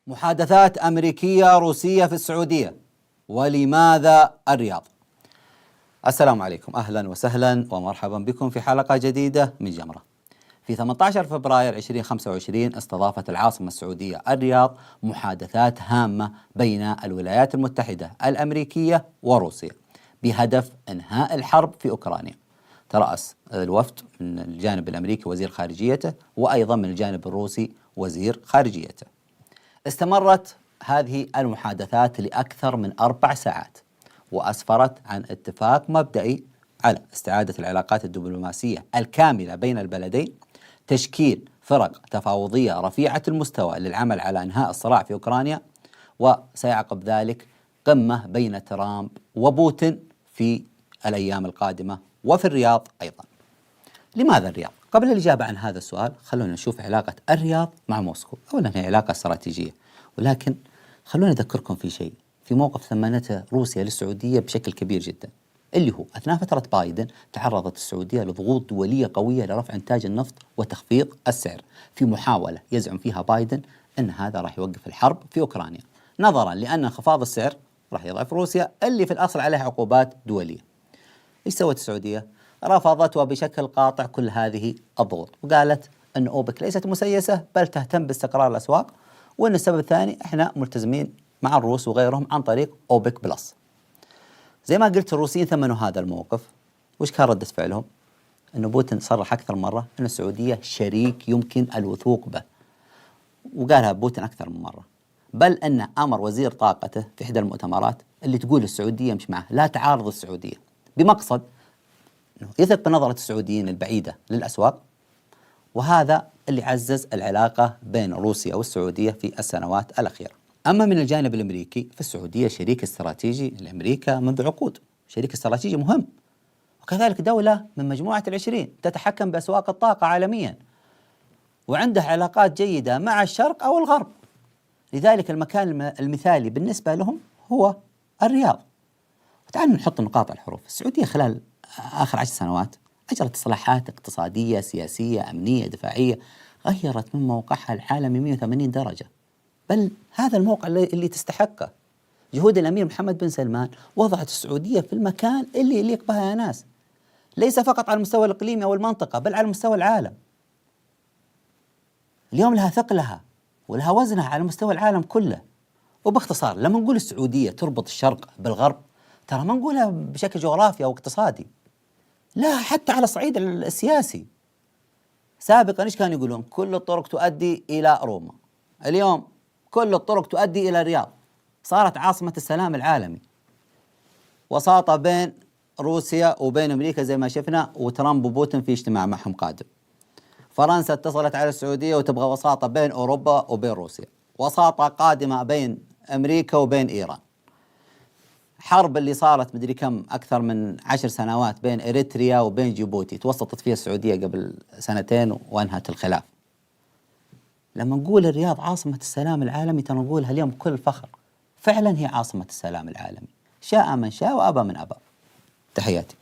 محادثات أمريكية روسية في السعودية، ولماذا الرياض؟ السلام عليكم، أهلا وسهلا ومرحبا بكم في حلقة جديدة من جمرة. في 18 فبراير 2025 استضافت العاصمة السعودية الرياض محادثات هامة بين الولايات المتحدة الأمريكية وروسيا بهدف إنهاء الحرب في أوكرانيا. ترأس الوفد من الجانب الأمريكي وزير خارجيته، وأيضا من الجانب الروسي وزير خارجيته. استمرت هذه المحادثات لأكثر من 4 ساعات، وأسفرت عن اتفاق مبدئي على استعادة العلاقات الدبلوماسية الكاملة بين البلدين، تشكيل فرق تفاوضية رفيعة المستوى للعمل على إنهاء الصراع في أوكرانيا، وسيعقب ذلك قمة بين ترامب وبوتين في الأيام القادمة وفي الرياض أيضا. لماذا الرياض؟ قبل الإجابة عن هذا السؤال خلونا نشوف علاقة الرياض مع موسكو. أولا هي علاقة استراتيجية، ولكن خلونا نذكركم في شيء، في موقف ثمنته روسيا للسعودية بشكل كبير جدا، اللي هو أثناء فترة بايدن تعرضت السعودية لضغوط دولية قوية لرفع إنتاج النفط وتخفيض السعر، في محاولة يزعم فيها بايدن أن هذا راح يوقف الحرب في أوكرانيا، نظرا لأن انخفاض السعر راح يضعف روسيا اللي في الأصل عليها عقوبات دولية. إيش سوت السعودية؟ رفضت وبشكل قاطع كل هذه الضغوط، وقالت أن أوبك ليست مسيسة بل تهتم باستقرار الأسواق، وأن السبب الثاني إحنا ملتزمين مع الروس وغيرهم عن طريق أوبك بلس. زي ما قلت الروسيين ثمنوا هذا الموقف. وش كان ردة فعلهم؟ أن بوتين صرح أكثر مرة أن السعودية شريك يمكن الوثوق به، وقالها بوتين أكثر من مرة، بل أن أمر وزير طاقته في إحدى المؤتمرات اللي تقول السعودية مش معه، لا تعارض السعودية، بمقصد يثق بنظرة السعوديين البعيدة للأسواق، وهذا اللي عزز العلاقة بين روسيا والسعودية في السنوات الأخيرة. أما من الجانب الأمريكي فالسعودية شريك استراتيجي لأمريكا منذ عقود، شريك استراتيجي مهم، وكذلك دولة من مجموعة ال20 تتحكم بأسواق الطاقة عالميا، وعنده علاقات جيدة مع الشرق أو الغرب. لذلك المكان المثالي بالنسبة لهم هو الرياض. وتعالوا نحط النقاط على الحروف. السعودية خلال آخر 10 سنوات أجرت إصلاحات اقتصادية، سياسية، أمنية، دفاعية، غيرت من موقعها العالمي 180 درجة، بل هذا الموقع اللي تستحقه. جهود الأمير محمد بن سلمان وضعت السعودية في المكان اللي يليق بها يا ناس، ليس فقط على المستوى الإقليمي أو المنطقة بل على مستوى العالم. اليوم لها ثقلها ولها وزنها على مستوى العالم كله. وباختصار لما نقول السعودية تربط الشرق بالغرب، ترى ما نقولها بشكل جغرافي أو اقتصادي، لا، حتى على الصعيد السياسي. سابقا ايش كانوا يقولون؟ كل الطرق تؤدي إلى روما. اليوم كل الطرق تؤدي إلى الرياض، صارت عاصمة السلام العالمي، وساطة بين روسيا وبين أمريكا زي ما شفنا، وترامب وبوتين في اجتماع معهم قادم. فرنسا اتصلت على السعودية وتبغى وساطة بين أوروبا وبين روسيا، وساطة قادمة بين أمريكا وبين إيران. حرب اللي صارت مدري كم أكثر من 10 سنوات بين إريتريا وبين جيبوتي توسطت فيها السعودية قبل 2 وأنهت الخلاف. لما نقول الرياض عاصمة السلام العالمي ترى نقولها اليوم بكل فخر، فعلا هي عاصمة السلام العالمي، شاء من شاء وأبى من أبى. تحياتي.